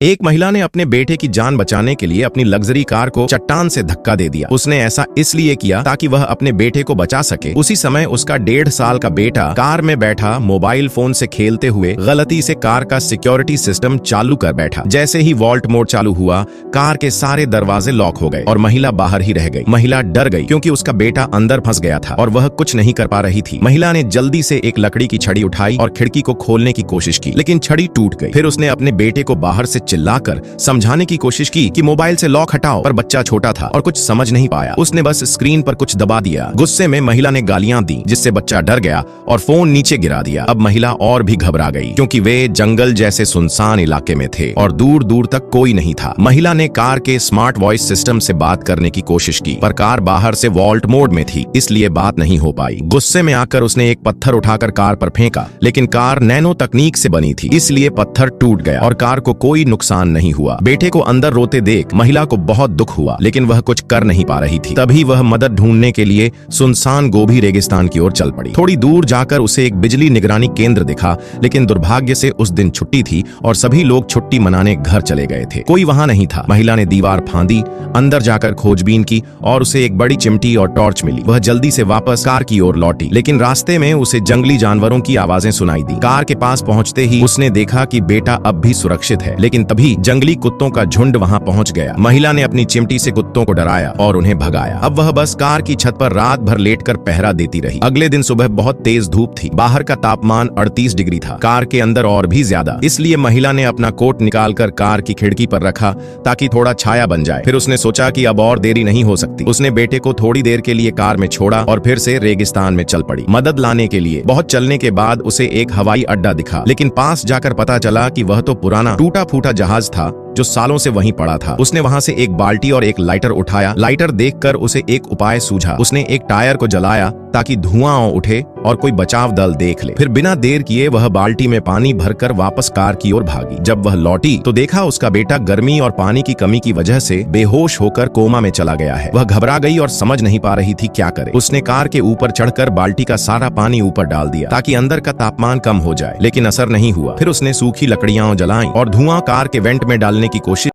एक महिला ने अपने बेटे की जान बचाने के लिए अपनी लग्जरी कार को चट्टान से धक्का दे दिया। उसने ऐसा इसलिए किया ताकि वह अपने बेटे को बचा सके। उसी समय उसका 1.5 साल का बेटा कार में बैठा मोबाइल फोन से खेलते हुए गलती से कार का सिक्योरिटी सिस्टम चालू कर बैठा। जैसे ही वॉल्ट मोड चालू हुआ, कार के सारे दरवाजे लॉक हो गए और महिला बाहर ही रह गई। महिला डर गई क्योंकि उसका बेटा अंदर फंस गया था और वह कुछ नहीं कर पा रही थी। महिला ने जल्दी से एक लकड़ी की छड़ी उठाई और खिड़की को खोलने की कोशिश की, लेकिन छड़ी टूट गई। फिर उसने अपने बेटे को बाहर से चिल्लाकर समझाने की कोशिश की कि मोबाइल से लॉक हटाओ, पर बच्चा छोटा था और कुछ समझ नहीं पाया। उसने बस स्क्रीन पर कुछ दबा दिया। गुस्से में महिला ने गालियां दी, जिससे बच्चा डर गया और फोन नीचे गिरा दिया। अब महिला और भी घबरा गई क्योंकि वे जंगल जैसे सुनसान इलाके में थे और दूर दूर तक कोई नहीं था। महिला ने कार के स्मार्ट वॉइस सिस्टम से बात करने की कोशिश की, पर कार बाहर से वॉल्ट मोड में थी, इसलिए बात नहीं हो पाई। गुस्से में आकर उसने एक पत्थर उठाकर कार पर फेंका, लेकिन कार नैनो तकनीक से बनी थी, इसलिए पत्थर टूट गया और कार को कोई नुकसान नहीं हुआ। बेटे को अंदर रोते देख महिला को बहुत दुख हुआ, लेकिन वह कुछ कर नहीं पा रही थी। तभी वह मदद ढूंढने के लिए सुनसान गोभी रेगिस्तान की ओर चल पड़ी। थोड़ी दूर जाकर उसे एक बिजली निगरानी केंद्र दिखा, लेकिन दुर्भाग्य से उस दिन छुट्टी थी और सभी लोग छुट्टी मनाने घर चले गए थे। कोई वहां नहीं था। महिला ने दीवार फांदी, अंदर जाकर खोजबीन की और उसे एक बड़ी चिमटी और टॉर्च मिली। वह जल्दी से वापस कार की ओर लौटी, लेकिन रास्ते में उसे जंगली जानवरों की आवाजें सुनाई दी। कार के पास पहुंचते ही उसने देखा कि बेटा अब भी सुरक्षित है, लेकिन तभी जंगली कुत्तों का झुंड वहां पहुंच गया। महिला ने अपनी चिमटी से कुत्तों को डराया और उन्हें भगाया। अब वह बस कार की छत पर रात भर लेटकर पहरा देती रही। अगले दिन सुबह बहुत तेज धूप थी। बाहर का तापमान 38 डिग्री था, कार के अंदर और भी ज्यादा। इसलिए महिला ने अपना कोट निकालकर कार की खिड़की पर रखा ताकि थोड़ा छाया बन जाए। फिर उसने सोचा कि अब और देरी नहीं हो सकती। उसने बेटे को थोड़ी देर के लिए कार में छोड़ा और फिर से रेगिस्तान में चल पड़ी मदद लाने के लिए। बहुत चलने के बाद उसे एक हवाई अड्डा दिखा, लेकिन पास जाकर पता चला कि वह तो पुराना टूटा फूटा जहाज था जो सालों से वहीं पड़ा था। उसने वहां से एक बाल्टी और एक लाइटर उठाया। लाइटर देखकर उसे एक उपाय सूझा। उसने एक टायर को जलाया ताकि धुआं उठे और कोई बचाव दल देख ले। फिर बिना देर किए वह बाल्टी में पानी भरकर वापस कार की ओर भागी। जब वह लौटी तो देखा उसका बेटा गर्मी और पानी की कमी की वजह से बेहोश होकर कोमा में चला गया है। वह घबरा गई और समझ नहीं पा रही थी क्या करे। उसने कार के ऊपर चढ़कर बाल्टी का सारा पानी ऊपर डाल दिया ताकि अंदर का तापमान कम हो जाए, लेकिन असर नहीं हुआ। फिर उसने सूखी लकड़ियां जलाई और धुआं कार के वेंट में डालने की कोशिश